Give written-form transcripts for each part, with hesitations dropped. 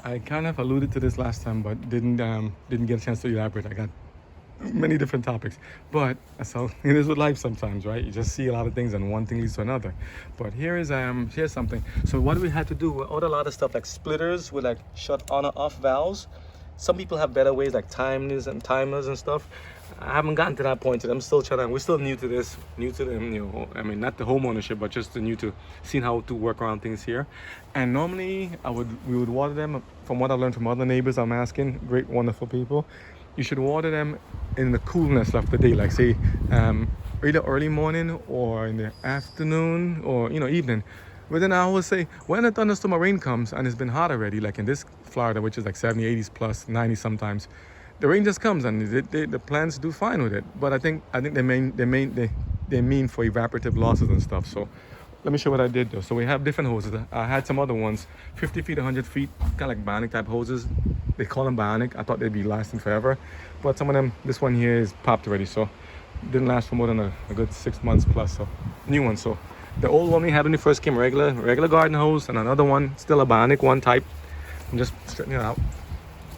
I kind of alluded to this last time, but didn't get a chance to elaborate. I got many different topics, but so it is with life sometimes, right? You just see a lot of things, and one thing leads to another. But here's something. So what we had to do, we ordered a lot of stuff like splitters with like shut on or off valves. Some people have better ways like timers and stuff. I haven't gotten to that point yet. I'm still trying. We're still new to this, new to the, I mean, not the home ownership, but just the new to seeing how to work around things here. And normally, we would water them. From what I learned from other neighbors, I'm asking, great, wonderful people. You should water them in the coolness of the day, like say, either early morning or in the afternoon or evening. But then I always say, when a thunderstorm or rain comes and it's been hot already, like in this Florida, which is like 70, 80s plus, 90 sometimes, the rain just comes and the plants do fine with it. But I think they mean for evaporative losses and stuff. So let me show what I did though. So we have different hoses. I had some other ones, 50 feet, 100 feet, kind of like bionic type hoses. They call them bionic. I thought they'd be lasting forever. But some of them, this one here is popped already. So it didn't last for more than a good 6 months plus. So new one. So the old one we had when it first came, regular garden hose, and another one, still a bionic one type. I'm just straightening it out.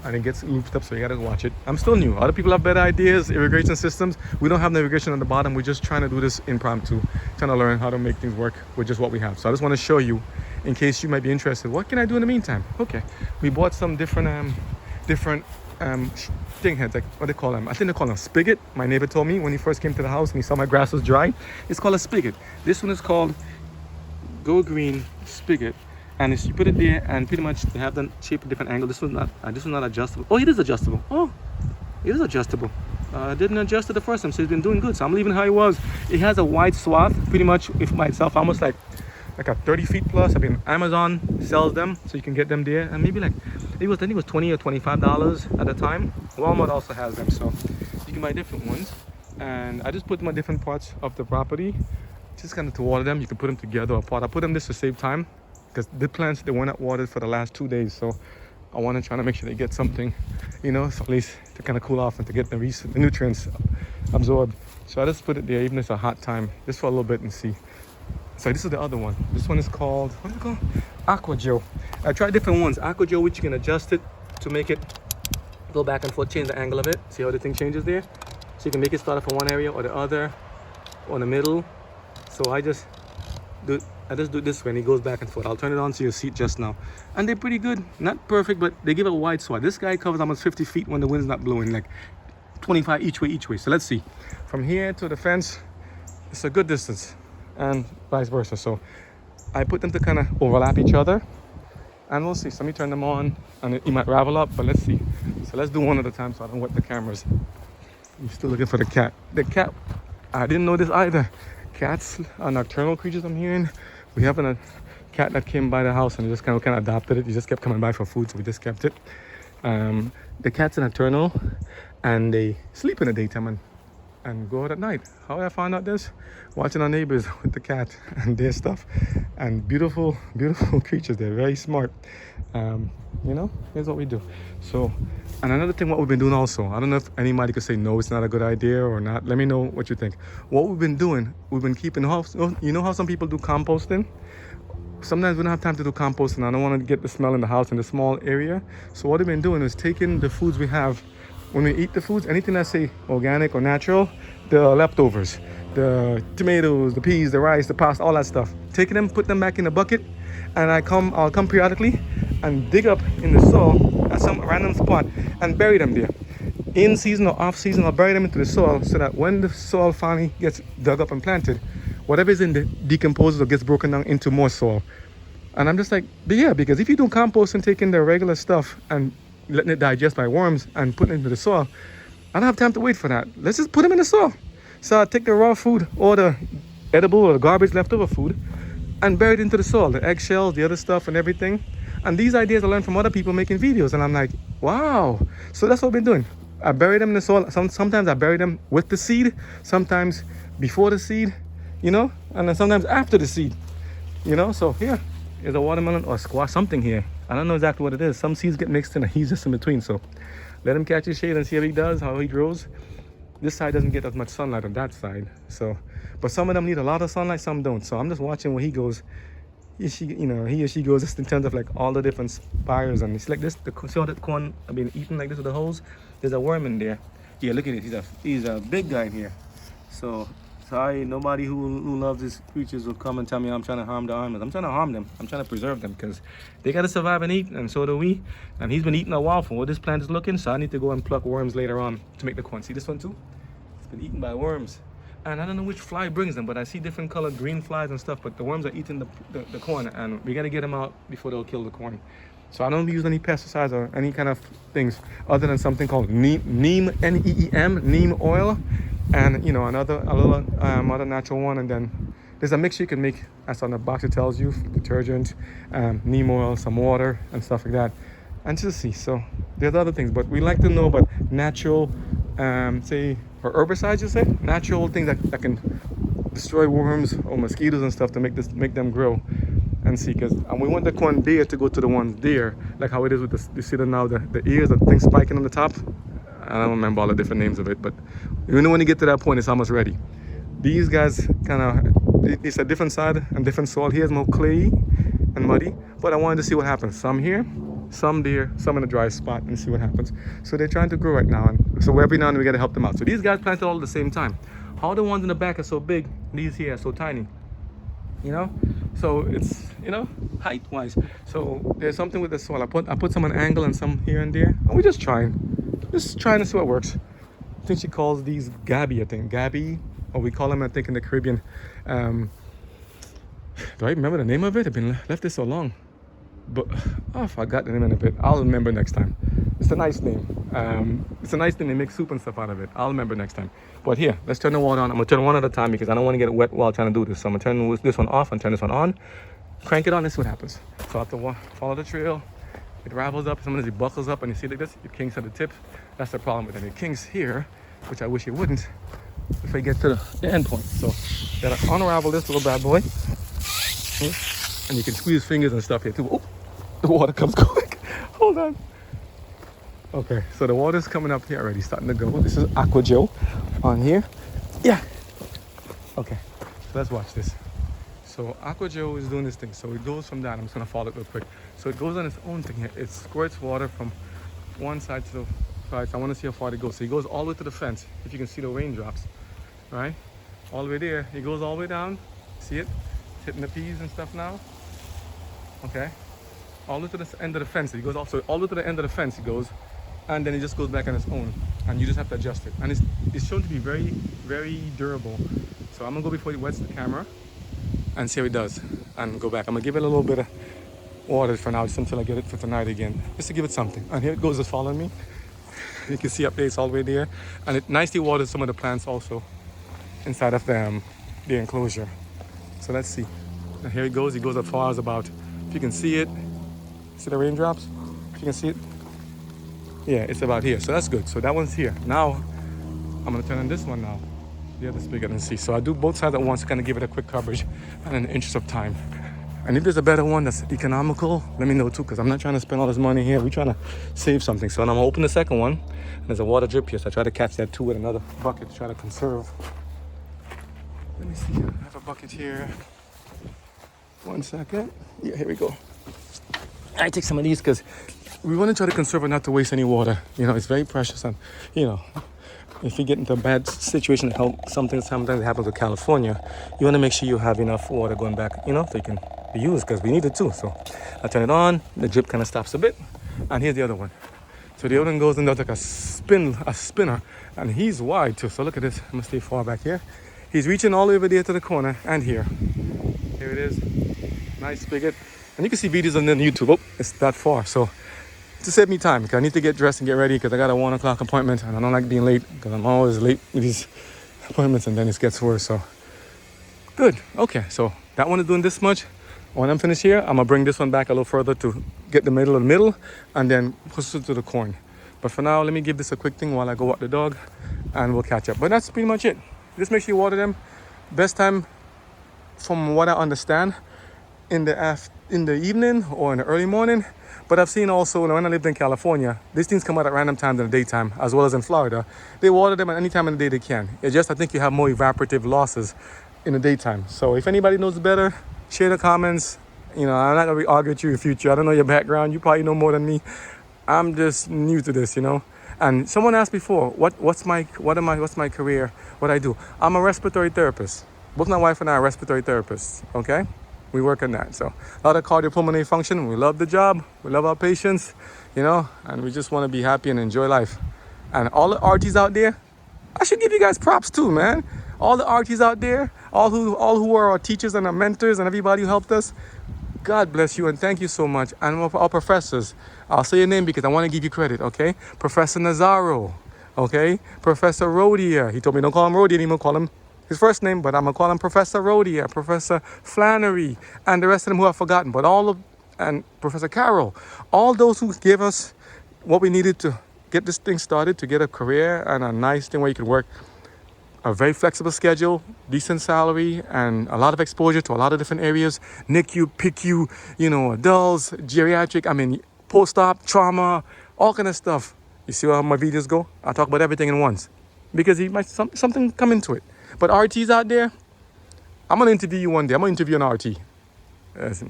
And it gets looped up, so you gotta watch it. I'm still new. Other people have better ideas, irrigation systems. We don't have the irrigation on the bottom. We're just trying to do this impromptu, trying to learn how to make things work with just what we have. So I just want to show you, in case you might be interested, what can I do in the meantime? Okay, we bought some different thing heads, like what they call them. I think they call them spigot. My neighbor told me when he first came to the house and he saw my grass was dry. It's called a spigot. This one is called Go Green Spigot. And it's, you put it there, and pretty much they have the shape a different angle. This one's not adjustable. Oh, it is adjustable. Oh, it is adjustable. I didn't adjust it the first time, so it's been doing good. So I'm leaving it how it was. It has a wide swath, pretty much if by itself, almost like a 30 feet plus. I mean, Amazon sells them, so you can get them there. And maybe like I think it was $20 or $25 at the time. Walmart also has them, so you can buy different ones. And I just put them on different parts of the property, just kind of to water them. You can put them together apart. I put them this to save time, because the plants, they were not watered for the last 2 days, so I want to try to make sure they get something, so at least to kind of cool off and to get the nutrients absorbed. So I just put it there, even if it's a hot time, just for a little bit and see. So this is the other one. This one is called, what is it called? Aqua Gel. I tried different ones. Aqua Gel, which you can adjust it to make it go back and forth, change the angle of it. See how the thing changes there? So you can make it start from one area or the other, or in the middle. So I just do it this way, and it goes back and forth. I'll turn it on so you'll see it just now. And they're pretty good. Not perfect, but they give a wide swath. This guy covers almost 50 feet when the wind's not blowing, like 25 each way. So let's see. From here to the fence, it's a good distance, and vice versa. So I put them to kind of overlap each other, and we'll see. So let me turn them on, and it might ravel up, but let's see. So let's do one at a time so I don't wet the cameras. I'm still looking for the cat. The cat, I didn't know this either. Cats are nocturnal creatures, I'm hearing. We have a cat that came by the house and we just kind of adopted it. He just kept coming by for food, so we just kept it. The cats are nocturnal and they sleep in the daytime and go out at night. How I found out this? Watching our neighbors with the cat and their stuff. And beautiful, beautiful creatures. They're very smart. Here's what we do. So, and another thing, what we've been doing also, I don't know if anybody could say no, it's not a good idea or not. Let me know what you think. What we've been doing, we've been keeping the house. You know how some people do composting? Sometimes we don't have time to do composting. I don't want to get the smell in the house in the small area. So what we've been doing is taking the foods we have. When we eat the foods, anything that's say organic or natural, the leftovers, the tomatoes, the peas, the rice, the pasta, all that stuff, taking them, put them back in the bucket, and I'll come periodically and dig up in the soil at some random spot and bury them there. In season or off season, I'll bury them into the soil so that when the soil finally gets dug up and planted, whatever is in the decomposes or gets broken down into more soil. And I'm just like, but yeah, because if you do compost and taking the regular stuff and letting it digest by worms and putting it into the soil, I don't have time to wait for that. Let's just put them in the soil. So I take the raw food or the edible or the garbage leftover food and bury it into the soil, the eggshells, the other stuff and everything. And these ideas I learned from other people making videos, and I'm like, wow. So that's what I've been doing. I bury them in the soil. Sometimes I bury them with the seed, sometimes before the seed, and then sometimes after the seed, So here is a watermelon or squash, something here. I don't know exactly what it is. Some seeds get mixed in and he's just in between. So let him catch his shade and see how he does, how he grows. This side doesn't get as much sunlight on that side. So, but some of them need a lot of sunlight, some don't. So I'm just watching where he goes. he or she goes just in terms of like all the different spires, and it's like this. See all that corn I've been eating like this with the holes. There's a worm in there. Yeah, look at it. He's a big guy in here. So sorry, nobody who loves these creatures will come and tell me I'm trying to harm the animals. I'm trying to harm them. I'm trying to preserve them because they gotta survive and eat, and so do we. And he's been eating a while for what this plant is looking. So I need to go and pluck worms later on to make the corn. See this one too? It's been eaten by worms. And I don't know which fly brings them, but I see different colored green flies and stuff, but the worms are eating the corn, and we gotta get them out before they'll kill the corn. So I don't use any pesticides or any kind of things other than something called neem, N-E-E-M, neem oil, and another natural one. And then there's a mixture you can make, as on the box it tells you, detergent, neem oil, some water and stuff like that. And just see, so there's other things, but we like to know about natural, say, or herbicides, you say, natural things that can destroy worms or mosquitoes and stuff to make them grow. And see, and we want the corn there to go to the ones there, like how it is with you see now the ears, the thing spiking on the top. I don't remember all the different names of it, but when you get to that point, it's almost ready. These guys it's a different side and different soil. Here's more clayey and muddy, but I wanted to see what happens. Some here, some there, some in a dry spot, and see what happens. So they're trying to grow right now, and so every now and then we gotta help them out. So these guys planted all at the same time. How the ones in the back are so big, these here are so tiny, so it's height wise. So there's something with the soil. I put some on angle and some here and there, and we're just trying to see what works. I think she calls these Gabby, or we call them, I think, in the Caribbean. Do I remember the name of it? I've been left this so long, but I forgot the name of it. I'll remember next time. It's a nice name. They make soup and stuff out of it. I'll remember next time. But here, let's turn the water on. I'm gonna turn one at a time because I don't want to get it wet while trying to do this. So I'm gonna turn this one off and turn this one on. Crank it on, and see what happens. So I have to follow the trail. It ravels up. Sometimes it buckles up, and you see like this. It kinks at the tip. That's the problem with it. It kinks here, which I wish it wouldn't if I get to the end point. So gotta unravel this little bad boy. And you can squeeze fingers and stuff here too. Oh, the water comes quick. Hold on. Okay, so the water's coming up here already, starting to go. This is Aqua Joe on here. Yeah. Okay, so let's watch this. So Aqua Joe is doing this thing. So it goes from that. I'm just gonna follow it real quick. So it goes on its own thing here. It squirts water from one side to the side. So I want to see how far it goes. So it goes all the way to the fence. If you can see the raindrops, right? All the way there. It goes all the way down. See it? It's hitting the peas and stuff now. Okay. All the way to the end of the fence. It goes also all the way to the end of the fence. It goes. And then it just goes back on its own, and you just have to adjust it. And it's shown to be very, very durable. So I'm gonna go before it wets the camera and see how it does, and go back. I'm gonna give it a little bit of water for now, just until I get it for tonight again, just to give it something. And here it goes, just following me. You can see up there, it's all the way there, and it nicely waters some of the plants also inside of the enclosure. So let's see. And here it goes. He goes as far as about, if you can see it, see the raindrops. If you can see it. Yeah, it's about here, so that's good. So that one's here. Now, I'm gonna turn on this one now, the other spigot, and see. So I do both sides at once to kind of give it a quick coverage and in the interest of time. And if there's a better one that's economical, let me know too, because I'm not trying to spend all this money here. We're trying to save something. So I'm gonna open the second one, and there's a water drip here, so I try to catch that too with another bucket to try to conserve. Let me see, I have a bucket here. 1 second. Yeah, here we go. I take some of these because we want to try to conserve and not to waste any water. It's very precious, and if you get into a bad situation, sometimes it happens with California, you want to make sure you have enough water going back, so you can be used, because we need it too. So I turn it on, the drip kind of stops a bit, and here's the other one. So the other one goes in there like a spinner, and he's wide too. So look at this. I'm gonna stay far back here. He's reaching all the way over there to the corner, and here it is. Nice spigot, and you can see videos on YouTube. Oh, it's that far. So to save me time, because I need to get dressed and get ready, because I got a 1 o'clock appointment, and I don't like being late, because I'm always late with these appointments, and then it gets worse. So good. Okay, so that one is doing this much. When I'm finished here, I'm gonna bring this one back a little further to get the middle, and then push it to the corn. But for now, let me give this a quick thing while I go walk the dog, and we'll catch up. But that's pretty much it. Just make sure you water them. Best time, from what I understand, in the evening or in the early morning. But I've seen also, when I lived in California, these things come out at random times in the daytime, as well as in Florida. They water them at any time in the day they can. It's just, I think you have more evaporative losses in the daytime. So if anybody knows better, share the comments, You know, I'm not gonna be arguing with you in the future. I don't know your background. You probably know more than me. I'm just new to this, you know. And someone asked before, what's my career? What I do? I'm a respiratory therapist. Both my wife and I are respiratory therapists. Okay, we work on that. So a lot of cardiopulmonary function. We love the job. We love our patients, you know, and we just want to be happy and enjoy life. And all the RTs out there, I should give you guys props too, man. All the RTs out there, all who are our teachers and our mentors and everybody who helped us. God bless you and thank you so much. And our professors, I'll say your name because I want to give you credit, okay? Professor Nazaro, okay? Professor Rodia. He told me don't call him Rodia anymore, call him his first name, but I'm going to call him Professor Rodia, Professor Flannery, and the rest of them who I've forgotten. But and Professor Carroll, all those who gave us what we needed to get this thing started, to get a career and a nice thing where you can work a very flexible schedule, decent salary, and a lot of exposure to a lot of different areas. NICU, PICU, you know, adults, geriatric, post-op, trauma, all kind of stuff. You see how my videos go? I talk about everything in once. Because something come into it. But RTs out there, I'm going to interview you one day. I'm going to interview an RT.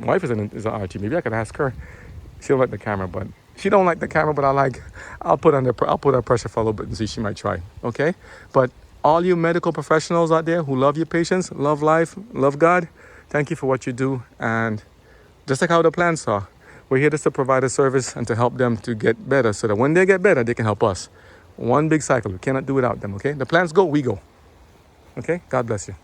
My wife is an RT. Maybe I could ask her. She don't like the camera, but she don't like the camera, but I'll put her pressure for a little bit and see if she might try. Okay? But all you medical professionals out there who love your patients, love life, love God, thank you for what you do. And just like how the plants are, we're here just to provide a service and to help them to get better so that when they get better, they can help us. One big cycle. We cannot do without them, okay? The plants go, we go. Okay? God bless you.